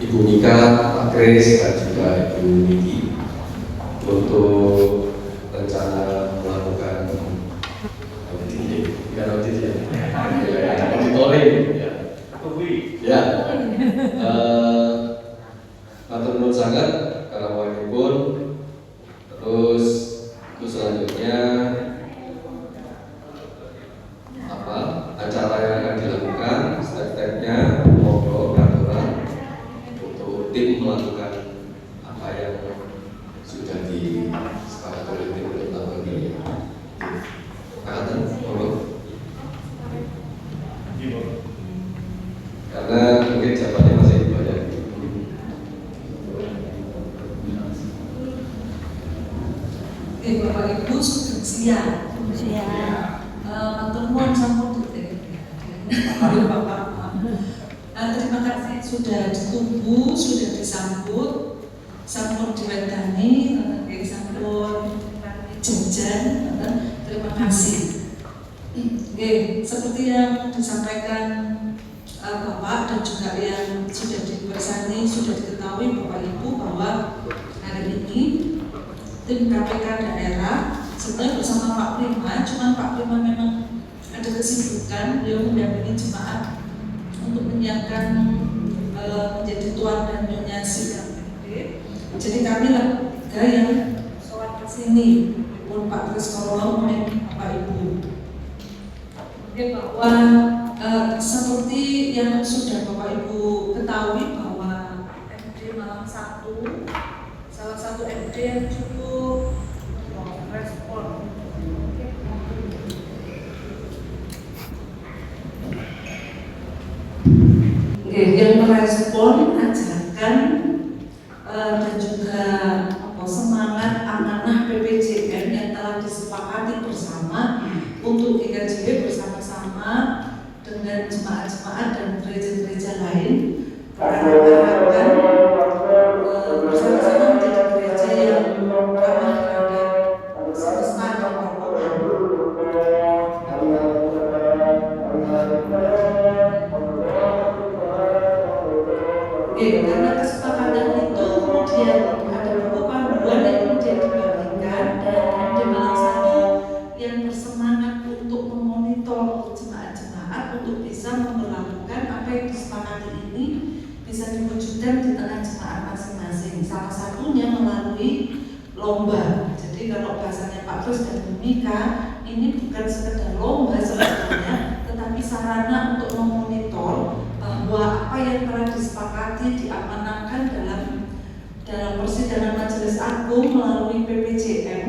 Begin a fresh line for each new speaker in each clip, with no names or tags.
Ibu Nika, Pak Kris, dan juga Ibu Niki untuk rencana melakukan monitoring ya. Matur nuwun sangat kalawanipun. Terus itu selanjutnya acara yang akan dilakukan, step-stepnya, monggo peraturan untuk tim melakukan apa yang sudah disepakati oleh tim untuk tahun ini. Angkatan, monggo. Karena mungkin jawabannya masih banyak.
Oke, Bapak Ibu sudah siap. Matur nuwun sampun Bapak. Terima kasih sudah ditunggu, sudah disambut, sampun diwedani, sampun jajan. Terima kasih. Oke, seperti yang disampaikan Bapak dan juga yang sudah dipersani, sudah diketahui Bapak Ibu bahwa hari ini tim KPK daerah sebenarnya bersama Pak Prima, cuman Pak Prima memang ada kesibukan, beliau mendampingi jemaat untuk menyiapkan menjadi tuan dan nyonya sidang MD. Jadi kami lah tiga yang soal ke sini, pun Pak Kris Korolo maupun Bapak Ibu. Oke, bahwa seperti yang sudah Bapak Ibu ketahui bahwa MD Malang 1 salah satu MD yang cukup respon. Yang merespon ajakan dan juga semangat amanah PPJN yang telah disepakati bersama untuk IKJB bersama-sama dengan jemaat-jemaat dan gereja-gereja lain berharapkan bersama-sama menjadi gereja yang ramah terhadap semesta dan orang. Karena kesepakatan itu kemudian ada buku panduan yang kemudian dibagikan dan MD Malang 1 yang bersemangat untuk memonitor jemaat-jemaat untuk bisa memperlakukan apa yang disepakati ini bisa diwujudkan di tengah jemaat masing-masing. Salah satunya melalui lomba. Jadi kalau bahasanya Pak Kris dan Bu Mika, ini bukan sekedar lomba sebetulnya, tetapi sarana untuk memonitor bahwa apa yang telah disepakati diamanahkan dalam persidangan Majelis Agung melalui PPJM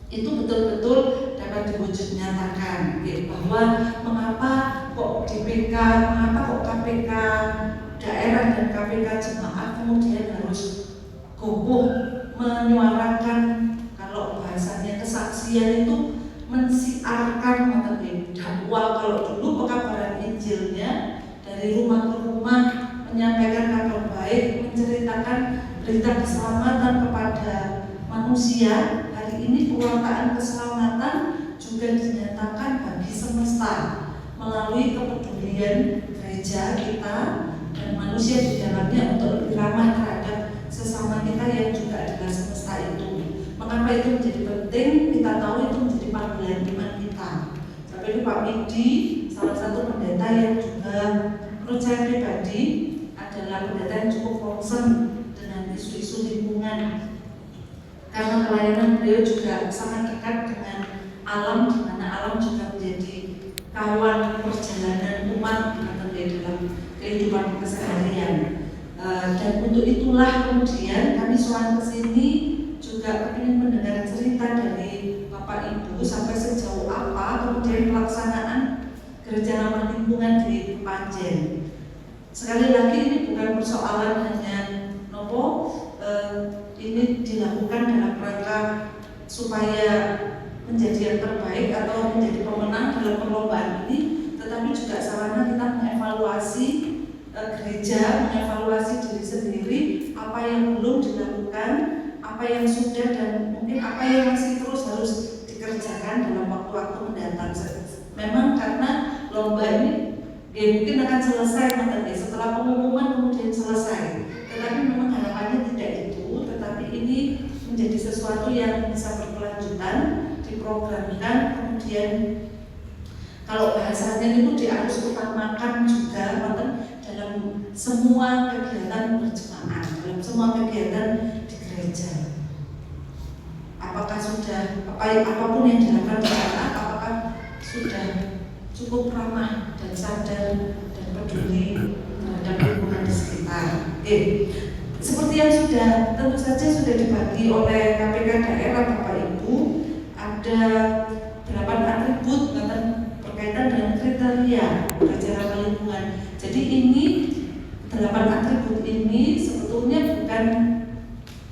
itu betul-betul dapat diwujud nyatakan, bahwa mengapa kok DPK, mengapa kok KPK daerah dan KPK jemaat kemudian harus kokoh menyuarakan, kalau bahasanya kesaksian itu mensiarkan dakwah. Kalau dulu pekabaran Injilnya dari rumah ke rumah menyampaikan kabar baik, menceritakan berita keselamatan kepada manusia. Hari ini pewartaan keselamatan juga dinyatakan bagi semesta melalui kepedulian gereja kita dan manusia di dalamnya untuk lebih ramah terhadap sesama kita yang juga adalah semesta itu. Mengapa itu menjadi penting? Kita tahu itu menjadi panggilan iman kita. Tapi Pak Midi, salah satu pendeta yang juga menurut saya pribadi adalah pendeta yang cukup concern dengan isu-isu lingkungan, karena pelayanan beliau juga sangat dekat dengan alam, di mana alam juga menjadi kawan perjalanan umat dalam kehidupan keseharian. Dan untuk itulah kemudian kami soal ke sini juga ingin mendengar cerita dari Bapak Ibu sampai sejauh apa kemudian pelaksanaan gereja ramah lingkungan di Panjen. Sekali lagi ini bukan persoalan hanya ini dilakukan dalam rangka supaya menjadi yang terbaik atau menjadi pemenang dalam perlombaan ini, tetapi juga sarana kita mengevaluasi gereja, mengevaluasi diri sendiri, apa yang belum dilakukan, apa yang sudah, dan mungkin apa yang masih terus harus dikerjakan dalam waktu-waktu mendatang. Memang karena lomba ini mungkin akan selesai nanti setelah pengumuman kemudian selesai. sesuatu yang bisa berkelanjutan, diprogramkan, kemudian kalau bahasanya itu diharus utamakan juga dalam semua kegiatan berjemaah, dalam semua kegiatan di gereja. Apakah sudah apapun yang dilakukan di sana, apakah sudah cukup ramah dan sadar dan peduli terhadap lingkungan di sekitar. Seperti yang tentu saja sudah dibagi oleh KPK daerah Bapak Ibu, ada 8 atribut berkaitan dengan kriteria belajar ramah lingkungan. Jadi ini 8 atribut ini sebetulnya bukan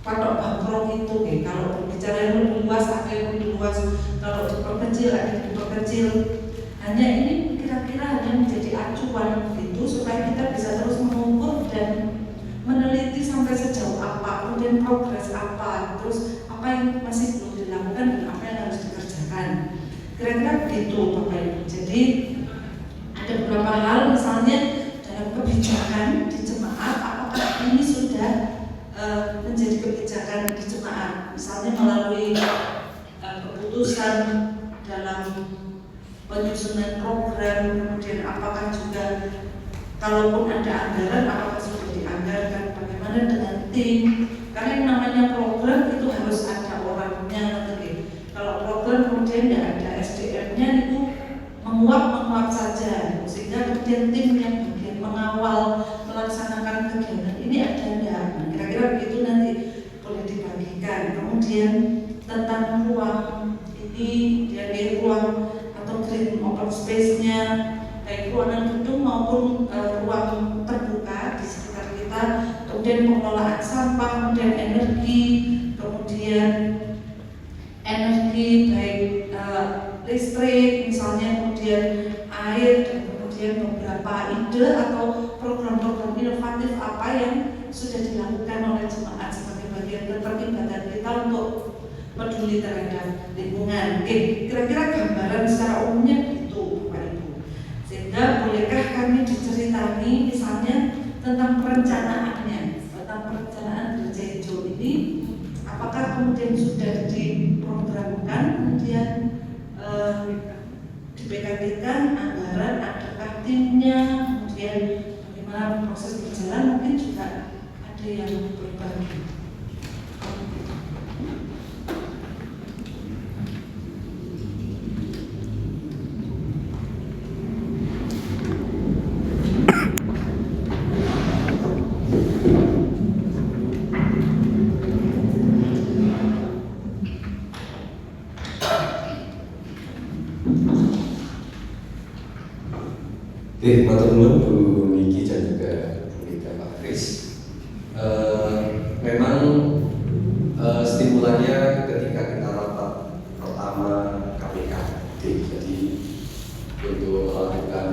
patok bangkrok itu, kalau berbicara yang lebih luas ada yang lebih luas, kalau diperkecil ada yang diperkecil. Hanya ini kira-kira hanya menjadi acuan itu supaya kita bisa terus mengukur dan meneliti sampai sejauh apa, kemudian progres apa, terus apa yang masih belum dilakukan dan apa yang harus dikerjakan. Kira-kira begitu Bapak Ibu. Jadi ada beberapa hal, misalnya dalam kebijakan di jemaat, apakah ini sudah menjadi kebijakan di jemaat, misalnya melalui keputusan dalam penyusunan program, kemudian apakah juga kalaupun ada anggaran, apakah sudah dianggarkan, bagaimana dengan tim, karena yang namanya program itu harus ada orangnya. Kalau program kemudian tidak ada SDM-nya itu menguap saja, sehingga kemudian tim yang bagian mengawal melaksanakan kegiatan ini ada enggak. Kira-kira begitu nanti boleh dibagikan. Kemudian tentang ruang ini, dari ruang atau green open space-nya, baik ruangan gedung maupun ruang terbuka di sekitar kita, kemudian pengelolaan sampah, kemudian energi, kemudian energi baik listrik misalnya, kemudian air, dan kemudian beberapa ide atau program-program inovatif apa yang sudah dilakukan oleh jemaat sebagai bagian keterlibatan kita untuk peduli terhadap lingkungan. Kira-kira gambaran secara umumnya begitu Bapak Ibu. Sehingga bolehkah kami diceritani misalnya tentang perencanaannya, tentang perencanaan gereja hijau ini, apakah kemudian sudah diprogramkan, kemudian diberikan anggaran, adakah timnya, kemudian bagaimana proses berjalan, mungkin juga ada yang berbagi.
Matur nuwun Bu Niki dan juga Bu Nika Pak Kris. Memang stimulannya ketika kita rapat pertama KPKD, jadi untuk melakukan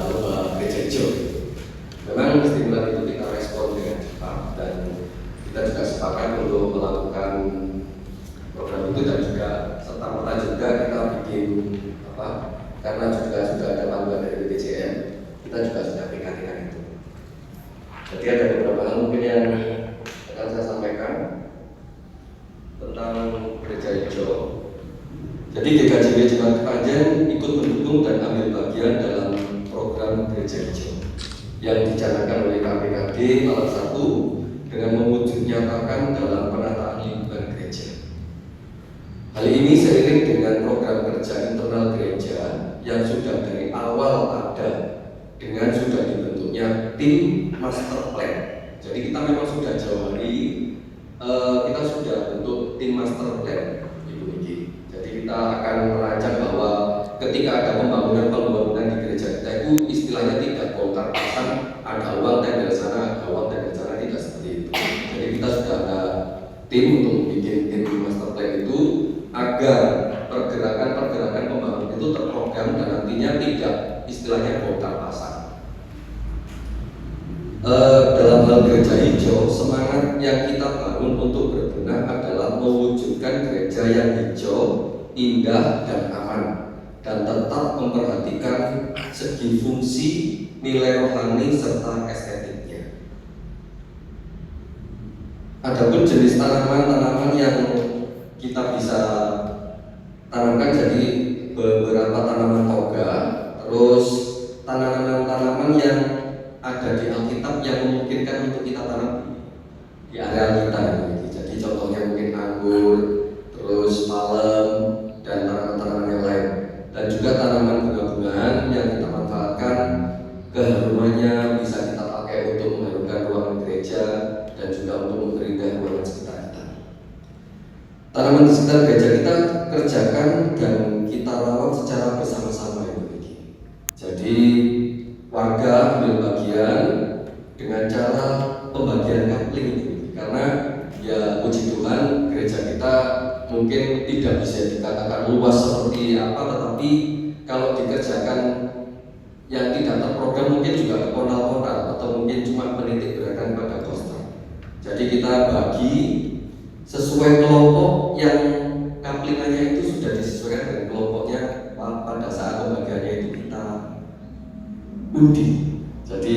lomba gereja hijau. Memang stimulan itu kita respon dengan cepat dan kita juga sepakat untuk melakukan program itu, dan juga serta-merta juga kita bikin karena juga sudah ada panduan dari BPJM, kita juga sudah PKT-kan itu. Jadi ada beberapa hal mungkin yang akan saya sampaikan tentang gereja hijau. Jadi GKJW Jemaat Kepanjen ikut mendukung dan ambil bagian dalam program gereja hijau yang dicanangkan oleh KPKD Malang 1 dengan mewujudnyatakan dalam penataan lingkungan gereja. Hal ini seiring dengan program kerja internal gereja yang sudah dari awal ada dengan sudah dibentuknya tim master plan. Jadi kita memang sudah jauh hari kita sudah bentuk tim master plan, Ibu Niki. Jadi kita akan merancang bahwa ketika ada pembangunan di gereja kita itu istilahnya tidak bongkar pasang, ada uang tender sana, ada uang tender sana, tidak seperti itu. Jadi kita sudah ada tim untuk bikin tim master plan itu agar pergerakan pembangunan itu terprogram dan nantinya tidak istilahnya bongkar pasang. Dalam hal gereja hijau, semangat yang kita bangun untuk berbenah adalah mewujudkan gereja yang hijau, indah dan aman, dan tetap memperhatikan segi fungsi, nilai rohani serta estetiknya. Adapun jenis tanaman ada di Alkitab yang memungkinkan untuk kita tanam di area kita ini. Jadi contohnya mungkin anggur, terus palem, dan tanaman-tanaman yang lain. Dan juga tanaman bunga-bungaan yang kita manfaatkan keharumannya bisa kita pakai untuk mengharumkan ruangan gereja dan juga untuk memperindah ruangan sekitar kita. Tanaman di sekitar gereja kita kerjakan dan kita rawat secara bersama-sama ini. Jadi warga ambil bagian dengan cara pembagian kapling ini, karena ya puji Tuhan gereja kita mungkin tidak bisa dikatakan luas seperti apa, tetapi kalau dikerjakan yang tidak terprogram mungkin juga konal-konal atau mungkin cuma menitik beratkan pada poster. Jadi kita bagi sesuai kelompok yang kaplingannya itu sudah disesuaikan dengan kelompoknya pada saat pembagiannya itu kita undi. Jadi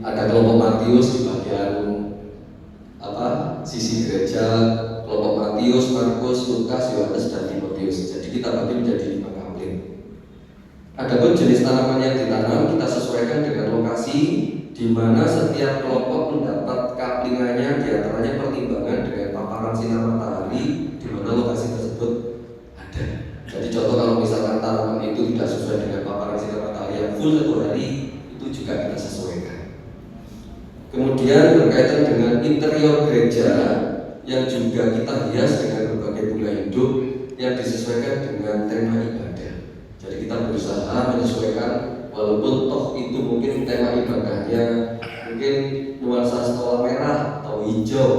ada kelompok Matius di bagian sisi gereja, kelompok Matius, Markus, Lukas, Yohanes, dan Timotius. Jadi kita bagi menjadi 5 kapling. Adapun jenis tanaman yang ditanam kita sesuaikan dengan lokasi di mana setiap kelompok mendapat kaplingannya, diantaranya pertimbangan dengan paparan sinar matahari di mana lokasi tersebut ada. Jadi contoh kalau misalkan tanaman itu tidak sesuai dengan paparan sinar matahari yang full 1 hari, itu juga kita sesuaikan. Kemudian berkaitan dengan interior gereja yang juga kita hias dengan berbagai bunga hidup yang disesuaikan dengan tema ibadah. Jadi kita berusaha menyesuaikan, walaupun toh itu mungkin tema ibadahnya mungkin nuansa stola merah atau hijau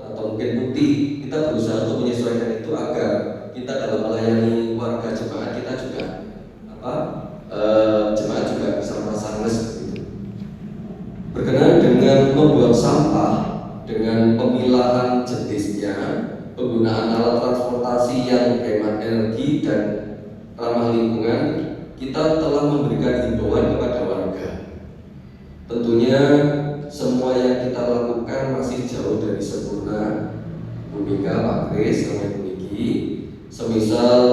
atau mungkin putih, kita berusaha untuk menyesuaikan itu agar kita dalam melayani warga jemaat kita juga jemaat juga bisa merasa nges. Berkenaan dengan membuang sampah, dengan pemilahan jenisnya, penggunaan alat transportasi yang hemat energi dan ramah lingkungan, kita telah memberikan himbauan kepada warga. Tentunya semua yang kita lakukan masih jauh dari sempurna. Bu Mika, Pak Kris, sama Bu Niki, semisal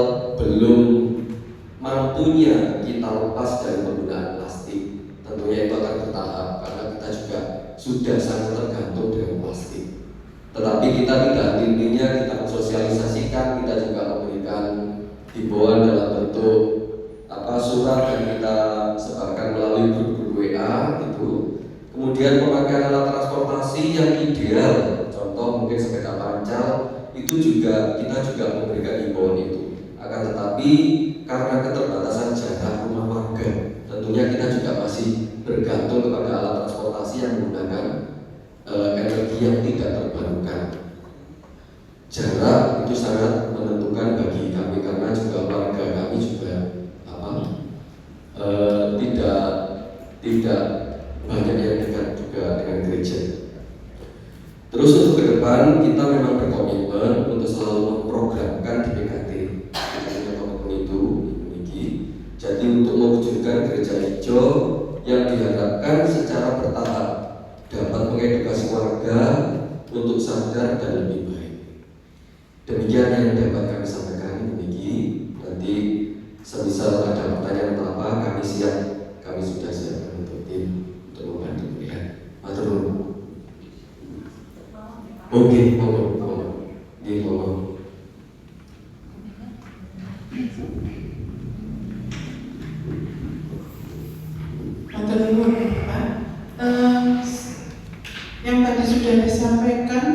belum mampunya kita lepas dari penggunaan plastik. Tentunya itu akan bertahap karena kita juga sudah sangat tergantung dengan plastik. Tetapi kita tidak intinya kita mensosialisasikan, kita juga memberikan himbauan dalam bentuk surat yang kita sebarkan melalui grup WA itu. Kemudian pemakaian alat transportasi yang ideal, contoh mungkin sepeda pancal, itu juga kita juga memberikan himbauan itu. Akan tetapi karena keterbatasan jarak rumah warga, tentunya kita juga masih bergantung kepada alat transportasi yang menggunakan energi yang tidak terbarukan. Jarak itu sangat menentukan bagi kami karena juga warga kami juga tidak banyak yang dekat juga dengan gereja. Terus untuk ke depan kita memang berkomitmen untuk selalu memprogramkan di PKT komitmen itu ini. Jadi untuk mewujudkan gereja hijau yang diharapkan secara bertahap dapat mengedukasi warga untuk sadar dan lebih baik. Demikian yang dapat kami sampaikan ini. Nanti semisal ada pertanyaan atau apa, kami siap, kami sudah siap untuk tim untuk membantu pilihan. Matur nuwun. Oke, ngomong.
Matur nuwun, Pak. Yang tadi sudah disampaikan,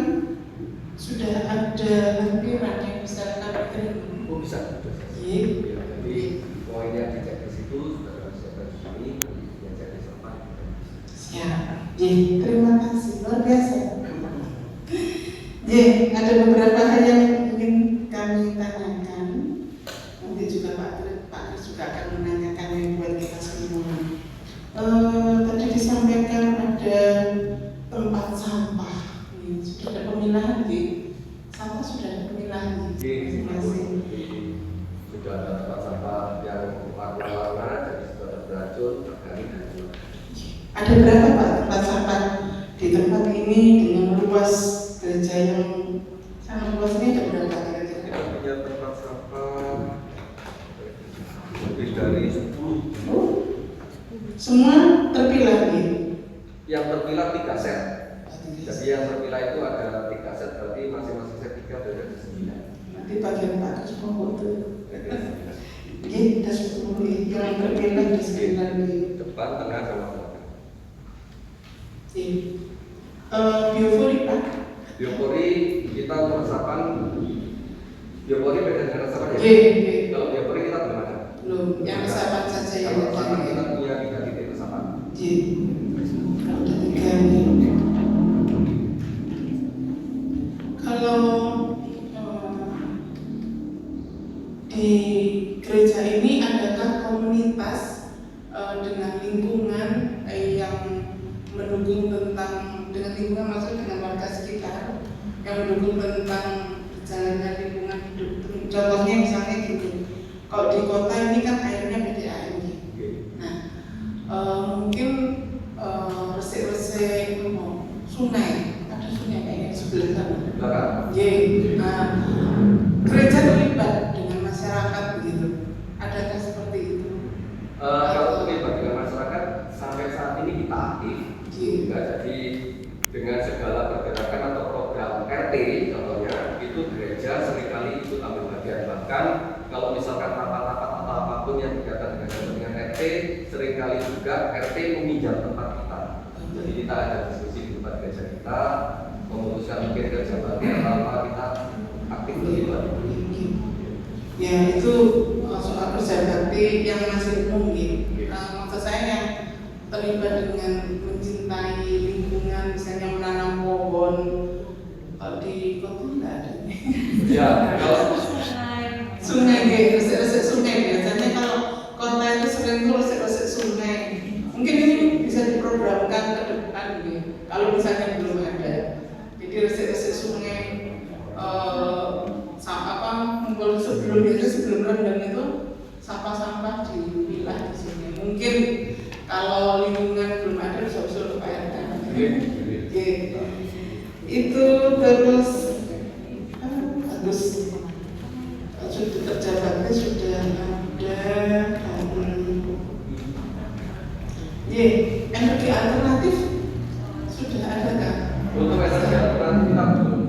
sudah ada lampiran yang bisa kami terima.
Oh, bisa.
Iya.
Jadi poin yang dicek di situ sudah siapkan di sini, yang cek di tempat.
Siap. Terima kasih, luar biasa. Ada beberapa hal yang ingin kami tanyakan. Nanti juga Pak Kris juga akan menanyakan yang buat kita semua. Tadi disampaikan ada tempat sampah. Sudah ada pemilahan, sampah sudah ada pemilahan masing-masing.
Sudah ada tempat sampah yang warna-warna, jadi sudah ada beracun,
Ada berapa Pak tempat sampah di tempat ini dengan luas gereja yang sangat luas ini? Ada berapa kira-kira?
Kita punya tempat sampah lebih dari 10.
Semua terpilah nih.
Yang terpilah 3 set. Jadi yang terpilah itu ada 3 set, berarti masing-masing set 3 dari 9.
Nanti bagian Pak Agus mau itu. Iya, ada 10 yang terpilih di 9 di
Depan, tengah, sama belakang.
biofori Pak.
Biopori kita untuk resapan. Biopori beda dengan resapan ya?
Iya.
Kalau biopori kita belum ada.
Belum, yang resapan saja yang
Kalau resapan
ada.
kita punya 3 titik resapan.
Iya. Kalau ada 3 ini. Kalau di gereja ini adakah komunitas dengan lingkungan yang mendukung tentang, dengan lingkungan maksudnya dengan warga sekitar yang mendukung tentang jalannya lingkungan hidup? Contohnya misalnya gini, kalau di kota ini kan airnya PDAM. Nah, mungkin resik-resik sungai, ada sungai kayaknya di sebelah sana.
Belakang.
Nah, gereja terlibat dengan masyarakat begitu. Adakah seperti itu?
Kalau terlibat dengan masyarakat sampai saat ini kita aktif.
Iya.
Jadi dengan segala pergerakan atau program RT contohnya itu gereja seringkali ikut ambil bagian. Bahkan kalau misalkan rapat-rapat atau apapun yang berkaitan dengan kepentingan RT, seringkali juga RT meminjam tempat kita. Jadi kita ada diskusi di tempat gereja kita, memutuskan mungkin kerja bakti atau apa, kita aktif terlibat.
Ya itu soal kerja bakti yang masih mungkin. Maksud saya yang terlibat dengan mencintai lingkungan, misalnya menanam pohon. Di kota nggak ada.
Ya, kalau
Sungai gitu, resik-resik sungai biasanya kalau kota itu sering tuh resik-resik sungai. Mungkin ini bisa diprogramkan ke depan gitu. Kalau misalnya belum ada, jadi resik-resik sungai ngumpul sebelum rendang itu sampah-sampah dipilah di sini. Mungkin kalau lingkungan belum ada bisa usul Pak RT. Itu terus bagus. Sudah kerja bakti sudah ada. Energi alternatif sudah ada kan?
untuk energi alternatif kita belum,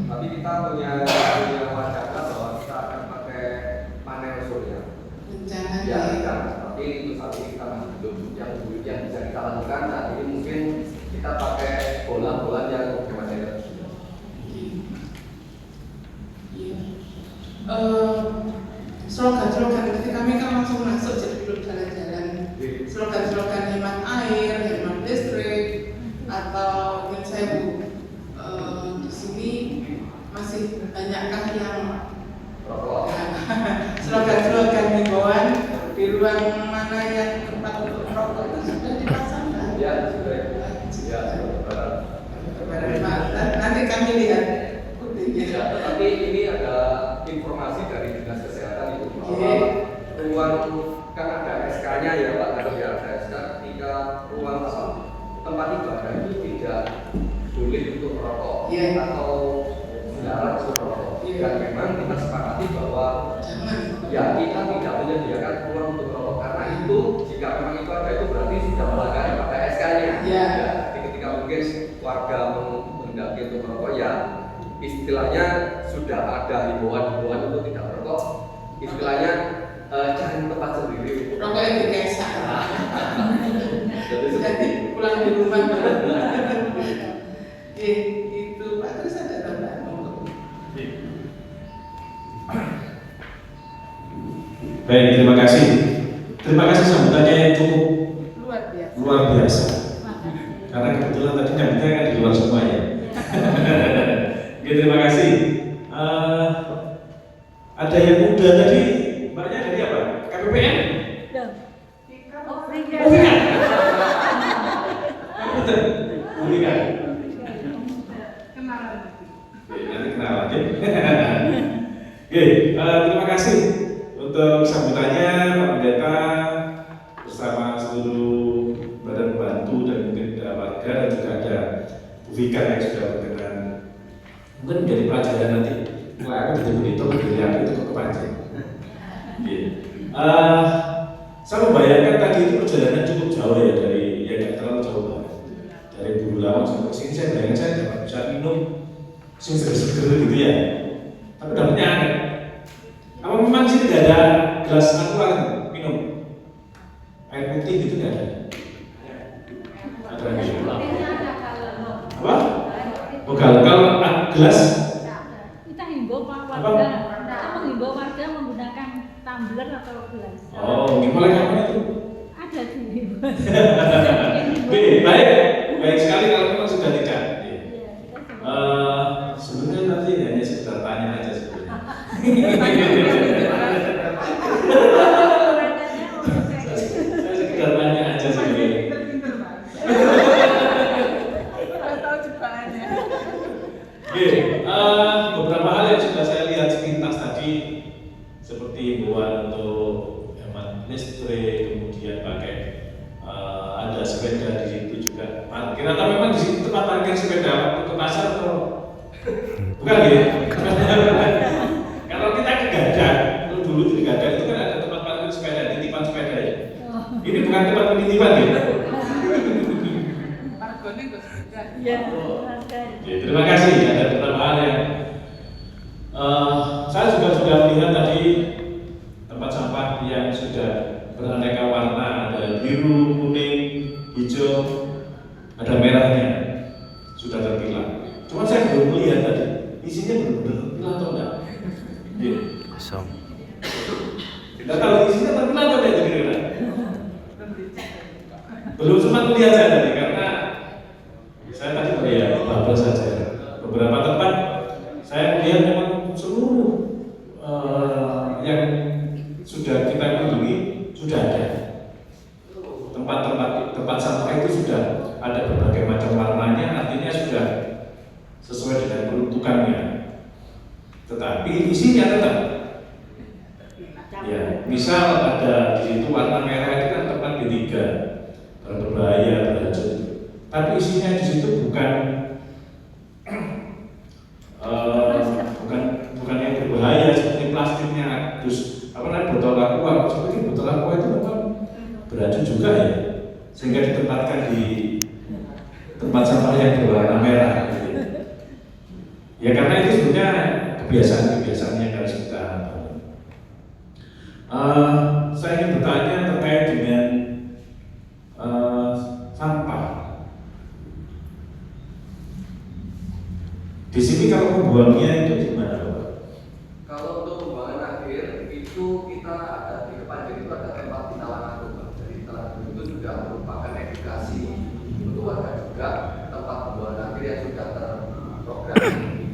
tapi kita punya wacana bahwa kita akan pakai panel surya.
Rencana
Ya, kan. Tapi untuk saat ini kita masih belum. Yang bisa kita lakukan saat ini mungkin kita pakai bola-bola yang hemat energi.
Slogan-slogan ketika kami kan langsung masuk jadi belum jalan-jalan. Slogan-slogan hemat air, hemat listrik, atau yang saya di sini masih banyakkah yang
Rokok.
slogan-slogan himbauan di ruang mana yang tempat untuk merokok itu sudah dipasangkan?
Ya, sudah. Ya,
Nanti kami lihat.
Ya, tetapi ini ada informasi dari Dinas Kesehatan itu bahwa ruang kan ada SK-nya ya Pak, ada SK ketika ruang tempat ibadah itu tidak boleh untuk merokok atau dilarang untuk merokok. Dan memang kita sepakati bahwa ya kita tidak menyediakan ruang untuk merokok karena itu jika memang itu ada itu berarti sudah melanggar pada SK-nya. Ya, jadi ketika mungkin warga menghendaki untuk merokok ya istilahnya sudah ada himbauan untuk tidak merokok, istilahnya cari tempat sendiri.
Rokoknya dikesak.
Jadi
pulang di rumah. Itu Pak, terus ada tambahan untuk.
Baik, terima kasih. Terima kasih sambutannya yang cukup luar biasa. Karena kebetulan tadi nyambutnya kan di luar semua ya. Oke, terima kasih. Ada yang muda tadi, mbaknya dari apa? KPPN? Bukan. Bukan.
Kenalan.
Nanti kenal lagi. Oke, terima kasih untuk sambutannya Pak Pendeta bersama seluruh badan pembantu dan mungkin warga dan juga ada Bu Vika yang sudah berkenan. Mungkin menjadi pelajaran nanti. Kalau aku jadi begitu, dilihat itu ke kepancing. Saya membayangkan tadi itu perjalanan cukup jauh ya dari yang tidak terlalu jauh banget. saya bayangin saya dapat bisa minum sing seger-seger gitu ya. Tapi dapatnya aneh. Apa memang sih tidak ada gelas natural minum? Air putih gitu nggak ada? Ada apa? Oh, kalau gelas
Kita himbau warga, kita menghimbau warga menggunakan tumbler atau gelas.
oh, mulai kapan itu?
Ada di
Oke, baik sekali kalau memang sudah tidak. Sebenarnya nanti hanya sekedar tanya aja sebenarnya. Saya sekedar tanya aja sebenarnya. Oke, beberapa hal yang sudah saya lihat sepintas tadi seperti himbauan untuk hemat listrik, kemudian pakai ada sepeda di situ juga parkir. Atau memang di situ tempat parkir sepeda waktu ke pasar atau bukan gitu? Kalau kita ke Gadang, dulu di Gadang itu kan ada tempat parkir sepeda, titipan sepeda ya. Ini bukan tempat penitipan ya.
Ya,
Ya, terima kasih. Ada beberapa hal yang saya juga sudah melihat tadi tempat sampah yang sudah beraneka warna, ada biru, kuning, hijau, ada merahnya, sudah terpilah. Cuma saya belum melihat tadi isinya benar-benar terpilah atau enggak. Iya.
Kosong.
Tidak tahu isinya terpilah atau enggak kira-kira. Belum sempat melihat saya tadi karena saya tadi melihat bubble saja. Beberapa tempat saya melihat memang seluruh yang sudah kita kunjungi sudah ada. Tempat sampah itu sudah ada berbagai macam warnanya, artinya sudah sesuai dengan peruntukannya. Tetapi isinya tetap. Ya, misal ada di situ warna merah itu kan tempat B3, berbahaya, beracun. Tapi isinya di situ bukan yang berbahaya seperti plastiknya, terus botol aqua, seperti botol aqua itu memang beracun juga ya, sehingga ditempatkan di tempat sampah yang berwarna merah. Gitu. Ya karena itu sebenarnya kebiasaan yang harus kita bangun. Saya ingin bertanya terkait dengan sampah. Di sini kalau membuangnya itu di mana, Pak?
Kalau untuk pembuangan akhir itu kita ada di depan itu ada tempat pinalangan rumah. Jadi pinalangan itu sudah merupakan edukasi untuk warga juga, tempat pembuangan akhir yang sudah terprogram.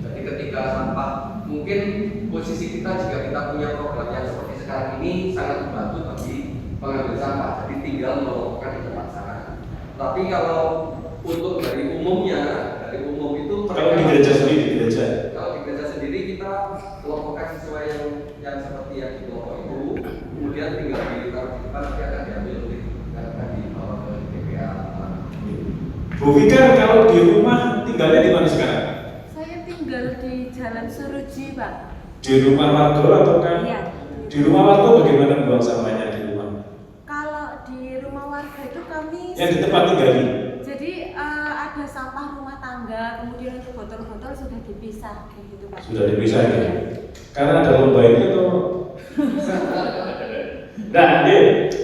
Jadi ketika sampah, mungkin posisi kita jika kita punya program yang seperti sekarang ini sangat membantu bagi pengambil sampah. Jadi tinggal melakukan di tempat sana. Tapi kalau untuk dari umum itu
Kalau di gereja sendiri,
kalau di gereja sendiri kita kelompokkan sesuai yang seperti yang di kelompok itu, kemudian tinggal ditaruh di depan, nanti akan diambil oleh akan dibawa ke TPA.
Bu Vika, kalau di rumah tinggalnya di mana sekarang?
Saya tinggal di Jalan Suruji, Pak.
Di rumah warga atau kan?
Iya.
Di rumah warga bagaimana buang sampahnya di rumah?
Kalau di rumah warga itu kami
Yang di tempat tinggali?
jadi ada sampah rumah tangga, kemudian untuk botol-botol sudah dipisah, kayak gitu, Pak.
Sudah dipisah ya? Karena ada lomba ini atau? Nah,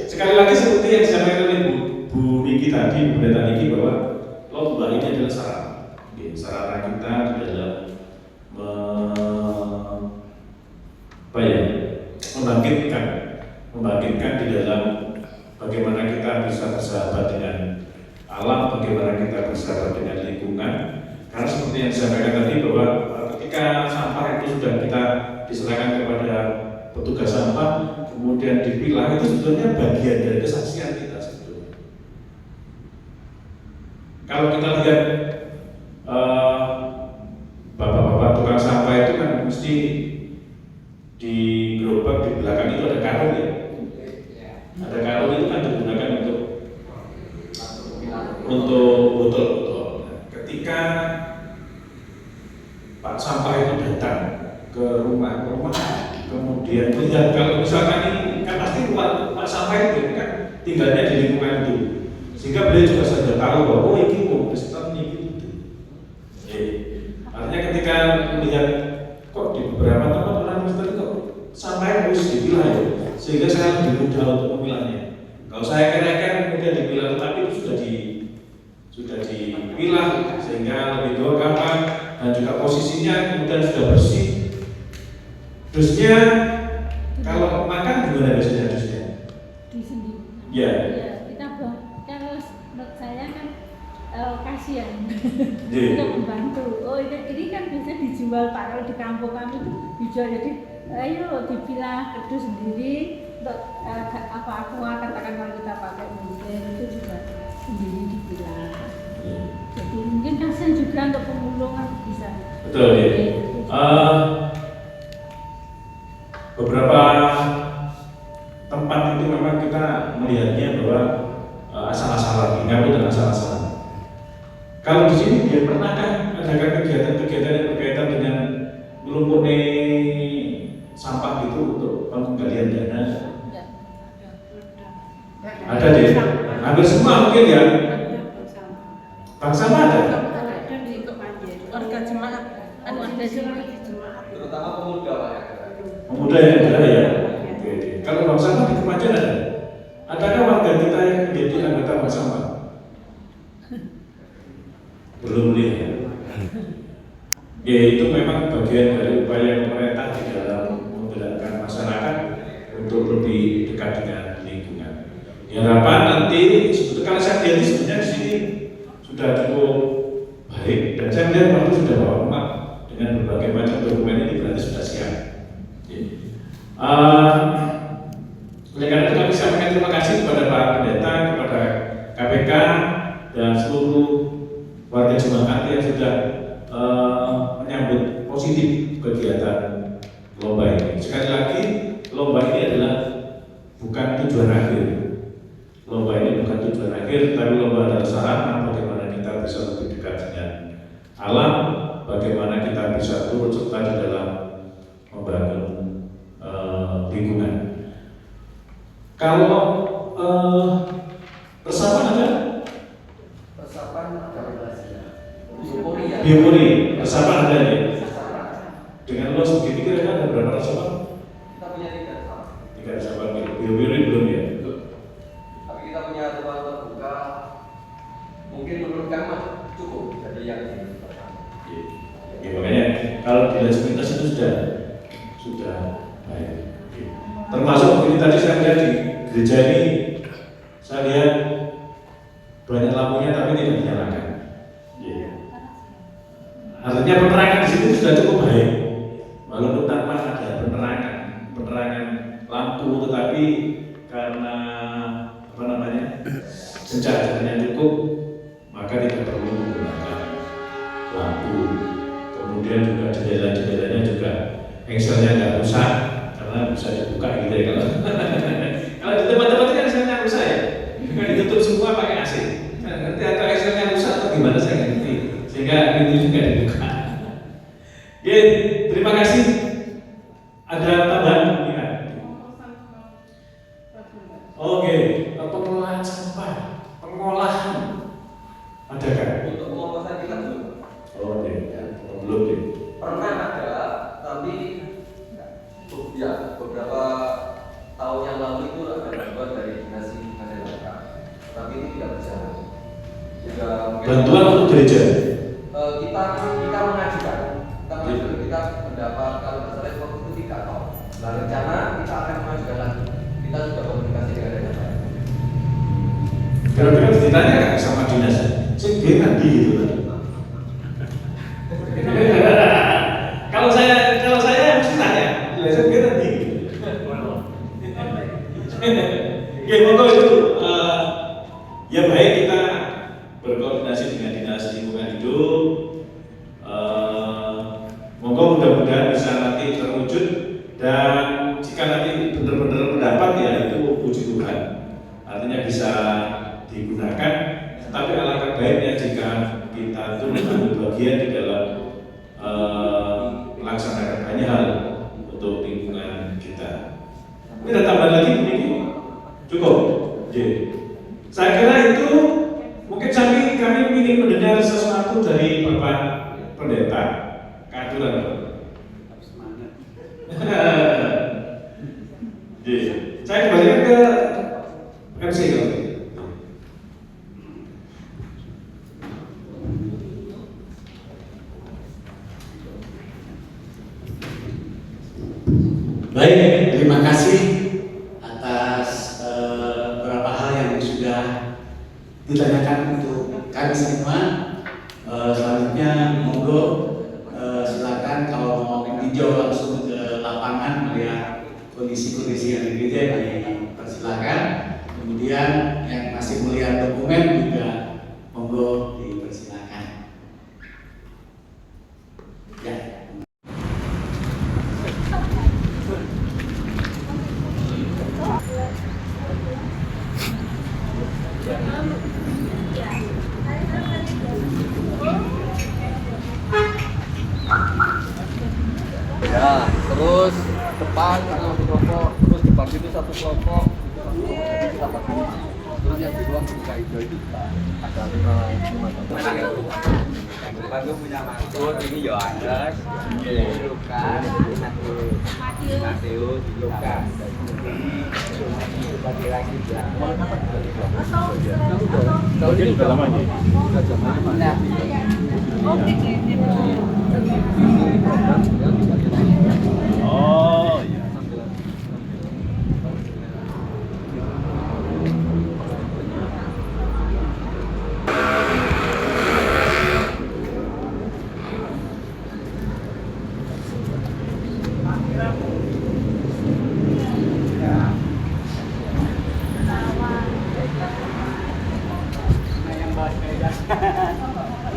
sekali lagi seperti yang disampaikan oleh Bu Niki tadi, Bu Pendeta Niki, bahwa lomba ini adalah sarana kita di dalam membangkitkan di dalam bagaimana kita bisa bersahabat dengan alam, bagaimana kita bersahabat dengan lingkungan. Karena seperti yang disampaikan tadi bahwa ketika sampah itu sudah kita diserahkan kepada petugas sampah, kemudian dipilah, itu sebetulnya bagian dari kesaksian kita sebetulnya. Kalau kita lihat bapak-bapak tukang sampah itu kan mesti di gerobak di belakang itu ada karung ya. Ada karung itu kan digunakan untuk botol-botol. Ketika Pak sampah itu datang ke rumah, kemudian melihat kalau misalkan ini kan pasti Pak sampah itu kan tinggalnya di lingkungan itu, sehingga beliau juga sudah tahu bahwa oh ini Kristen ini gitu. dipilah sehingga lebih gampang dan juga posisinya kemudian sudah bersih. Dusnya kalau makan gimana biasanya dusnya?
Di sendiri.
Ya.
Ya, kita kalau menurut saya kan kasihan.
Iya.
Kita membantu. Oh ini kan biasanya dijual Pak, kalau di kampung kami itu dijual, jadi ayo dipilah kedus sendiri untuk apa aqua, katakan kalau kita pakai mungkin itu juga sendiri dipilah. Jadi mungkin kasihan juga untuk pemulung kan bisa.
Betul ya. Beberapa tempat itu memang kita melihatnya bahwa asal-asalan, mengaku dan asal-asalan. Kalau di sini dia pernahkah adakan kegiatan-kegiatan yang berkaitan dengan melumpurni sampah gitu untuk penggalian dana? Ada deh. Hampir semua mungkin ya. Bank sampah ada.
Warga jemaat, warga jemaat.
Terutama pemuda Pak ya.
Pemuda yang ada ya. Oke. Kalau bank sampah di Kemajen ada. Adakah warga kita yang menjadi anggota bank sampah? Belum lihat. Ya itu memang bagian dari upaya pemerintah di dalam menggerakkan masyarakat untuk lebih dekat dengan lingkungan. Harapan nanti sebetulnya kalau saya lihat sebenarnya di sini sudah cukup baik dan saya melihat waktu sudah bawa emak dengan berbagai macam dokumen ini berarti sudah siap. Oleh karena itu kami sampaikan terima kasih kepada Pak Pendeta, kepada KPK dan seluruh warga jemaat yang sudah menyambut positif kegiatan lomba ini. Sekali lagi, lomba ini adalah bukan tujuan akhir. Lomba ini bukan tujuan akhir, tapi lomba adalah sarana bagaimana kita bisa lebih dekat dengan alam, bagaimana kita bisa turut serta di dalam membangun lingkungan. Kalau resapan ada?
Resapan ada biopori ya.
Biopori, resapan ada ya? Dengan luas begitu kira-kira ada berapa resapan?
Kita punya 3 resapan.
3 resapan, biopori belum ya?
Tapi kita punya ruang terbuka. Mungkin menurut kami cukup. Jadi yang ini.
Ya, makanya kalau di lintas itu sudah baik. Termasuk ini tadi saya lihat di gereja ini, saya lihat banyak lampunya tapi tidak dinyalakan. Artinya penerangan di sini sudah cukup baik, walaupun tanpa ada penerangan lampu, tetapi karena cahayanya cukup, maka tidak perlu menggunakan lampu. Kemudian juga jendela-jendelanya juga engselnya nggak rusak karena bisa dibuka gitu ya. Kalau di tempat-tempat kan engselnya rusak ya, kan ditutup semua pakai AC. Saya ngerti atau engselnya rusak atau gimana saya ngerti, sehingga pintu juga dibuka. Oke, terima kasih. Ada tambahan? Ya. Oke, pengolahan sampah, pengolahan. Adakah?
Untuk pengoperasian kita belum.
Oh, belum deh.
Pernah ada, tapi ya beberapa tahun yang lalu itu ada bantuan dari dinas Lingkungan, tapi itu tidak berjalan. Juga
Bantuan untuk gereja.
kita mengajukan, kita mendapat kalau misalnya waktu itu 3 tahun. Nah rencana kita akan mengajukan lagi. Kita sudah komunikasi dengan daerah.
Kira-kira ditanya nggak sama dinas? Sih dia nanti gitu kan. Kalau saya mesti tanya, saya dia nanti. Oke, monggo itu ya baik kita berkoordinasi dengan dinas lingkungan hidup. Monggo mudah-mudahan bisa nanti terwujud dan jika nanti benar-benar mendapat ya itu puji Tuhan. Artinya bisa digunakan, tetapi alangkah baiknya jika kita turut ambil bagian di dalam melaksanakan banyak hal untuk lingkungan kita. Ini ada tambahan lagi ini cukup. Saya kira itu mungkin kami ingin mendengar sesuatu dari Bapak Pendeta keaturan. Saya kembalikan ke MC.
terima kasih atas beberapa hal yang sudah ditanyakan untuk kami semua. Selanjutnya monggo silakan kalau mau dijawab langsung ke lapangan melihat kondisi-kondisi yang di gereja dipersilakan. Kemudian yang masih melihat dokumen juga monggo dipersilakan. Ya.
Ya, terus depan satu kelompok, terus depan itu satu kelompok, kita pakai. Terus yang di luar buka hijau itu ada 5 depan itu punya Markus, ini Yohanes, ini Lukas, ini Matius, Lukas. Bagi lagi ya. Tahu dia sudah lama aja. Sudah zaman.
Oh iya.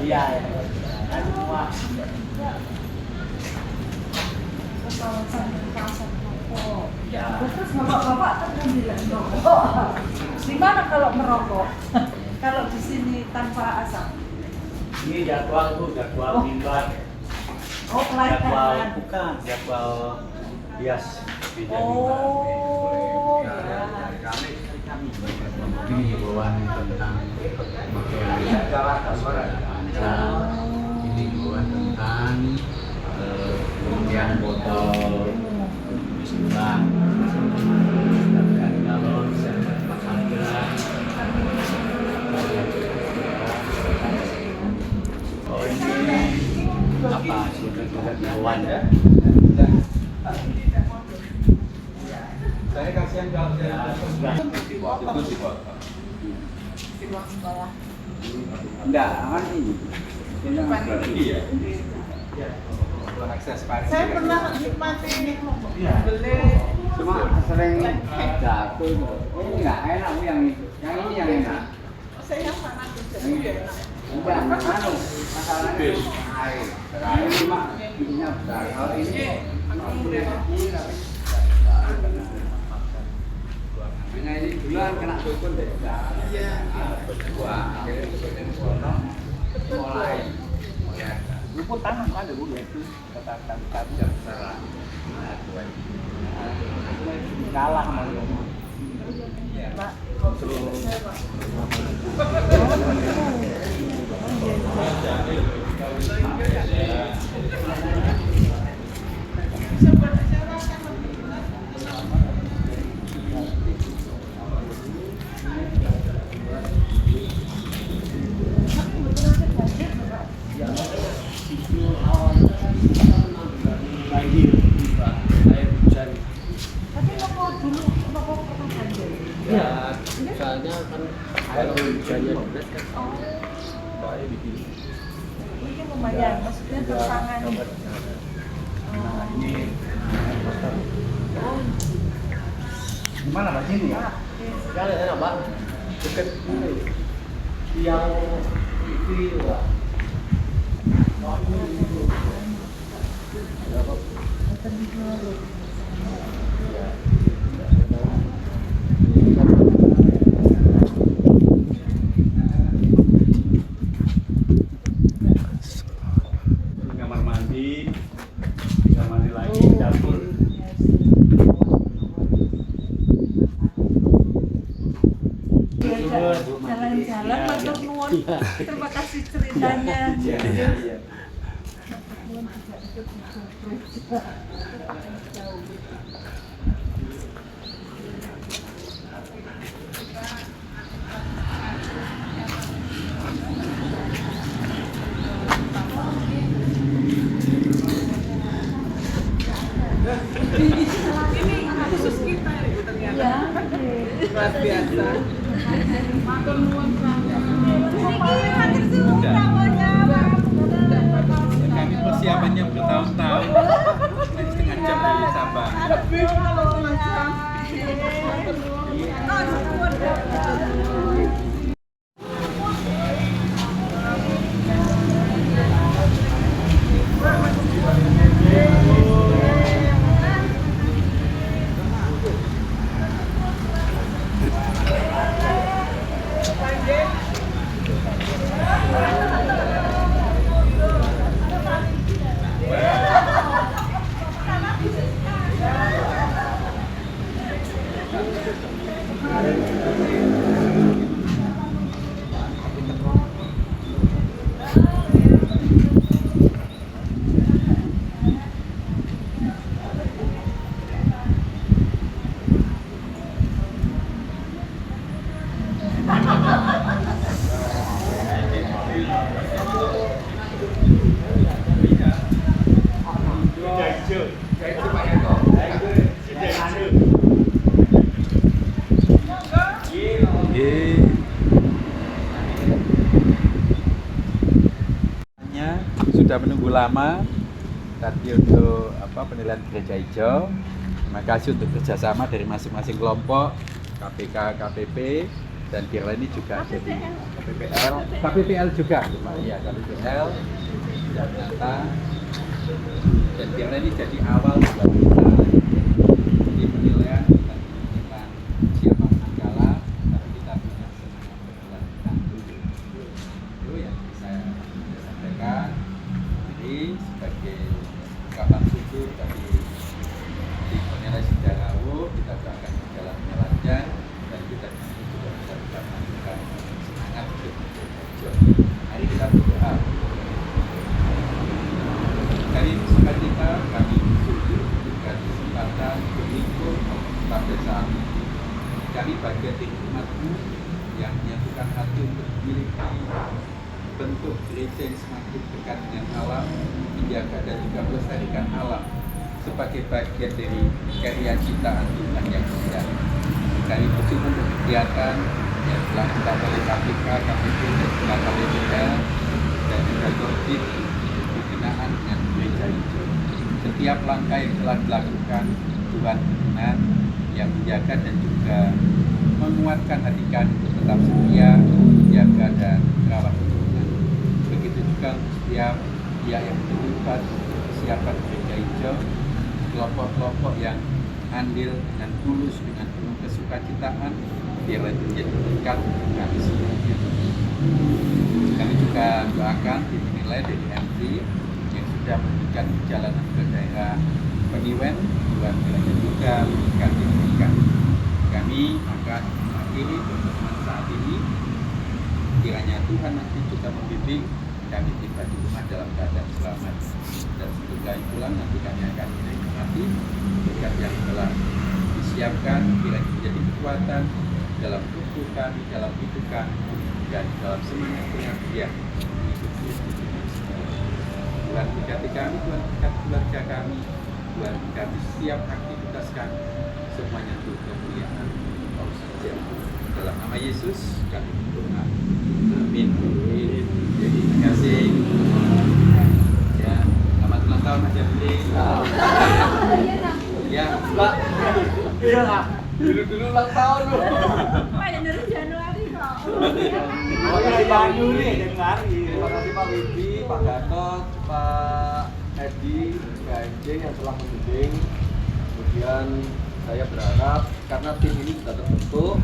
Iya, semua.
Terus bapak-bapak kan bilang merokok. Gimana kalau merokok? Kalau di sini tanpa asap?
Ini jadwal Bu, jadwal mimbar.
Oh, pelayanan.
Bukan, jadwal bias gereja
Oh, ya.
Ini himbauan tentang ini himbauan tentang pemberian botol bismillah dan galon oh ini apa sudah himbauan ya.
Saya kasihan kalau saya
Di ruang sekolah. Enggak, aman ini.
Iya. Akses parkir.
Saya pernah nikmati ini beli.
Cuma sering jatuh. Ini enggak enak yang ini yang enak.
Saya yang mana tuh jadi enak.
Bukan, masalahnya air. Air cuma ininya besar. Kalau ini hanya ini bulan kena dukun deh.
Iya.
Wah, akhirnya dukun kono mulai. Rumput tanah kan dulu itu katakan secara kalah sama dia. Pak,
Ya, soalnya kan kalau hujannya deras kan soalnya bikin
Ini lumayan, maksudnya tertangani.
Gimana Pak sini ya?
kan enak Pak, deket yang itu Pak.
Kamar mandi lagi dapur.
Jalan-jalan matur nuwun. Terima kasih ceritanya.
Ini
sudah menunggu lama tadi untuk penilaian gereja hijau. Terima kasih untuk kerjasama dari masing-masing kelompok, KPK, KPP, dan Kirla ini juga jadi KPPL juga, ya KPPL, Jakarta, dan Kirla ini jadi awal buat kita. Jadi penilaian kita menentukan siapa menang kalah, tapi kita punya semangat berlanjutan dulu. Itu yang bisa saya sampaikan. Jadi sebagai ungkapan syukur tadi di penilaian sejarah kita akan berjalan lancar dan kita juga bisa melakukan semangat untuk berjuang. Mari kita berdoa. Dari sukacita kami bersyukur diberikan kesempatan berlingkuh pada saat ini. Kami bagian dari umat-Mu yang menyatukan hati untuk memiliki bentuk gereja yang semakin dekat dengan alam, menjaga dan juga melestarikan alam sebagai bagian dari karya ciptaan Tuhan yang indah. Kami bersyukur untuk kegiatan yang telah dilakukan oleh KPK, KPP, dan juga KPPL dan juga Korbit pembinaan dengan gereja hijau. Setiap langkah yang telah dilakukan Tuhan benar yang menjaga dan juga menguatkan hati kami untuk tetap setia, menjaga dan merawat Tuhan. Begitu juga setiap pihak yang terlibat kesiapan gereja hijau, kelompok-kelompok yang andil dengan tulus, dengan penuh kesukacitaan, biarlah itu menjadi berkat kami semuanya. Kami juga doakan dinilai dari MT yang sudah memberikan perjalanan ke daerah Peniwen, Tuhan kiranya juga memberikan pendidikan. Kami akan mengakhiri pertemuan saat ini. Kiranya Tuhan nanti juga membimbing kami tiba di rumah dalam keadaan selamat. Dan sebelum kami pulang nanti kami akan menikmati berkat yang telah disiapkan, kiranya menjadi kekuatan dalam tubuh kami, dalam hidup kami, dan dalam semangat pengabdian hidup Yesus. Tuhan berkati kami, Tuhan berkati keluarga kami, Tuhan berkati setiap aktivitas kami, semuanya untuk kemuliaan Engkau saja. Dalam nama Yesus kami berdoa. Amin. Jadi terima kasih. Ya, selamat ulang tahun Mas Jafri. Ya, Mbak. Iya lah. Dulu ulang tahun loh.
Pak yang dari Januari kok.
Oh iya, Januari Januari. Terima kasih Pak Widi, Pak Gatot, Pak Edi, Pak Enjing yang telah membimbing. Kemudian saya berharap karena tim ini sudah terbentuk,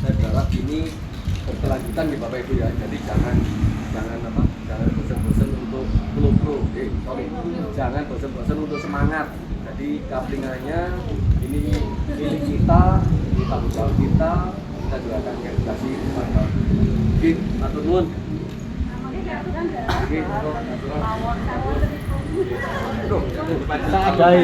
saya berharap ini berkelanjutan di Bapak Ibu ya. Jadi jangan bosan-bosan untuk pro. Jangan bosan-bosan untuk semangat. Jadi kaplingannya ini milik kita, ini tanggung jawab kita doakan edukasi pada mungkin atau nun. Oke,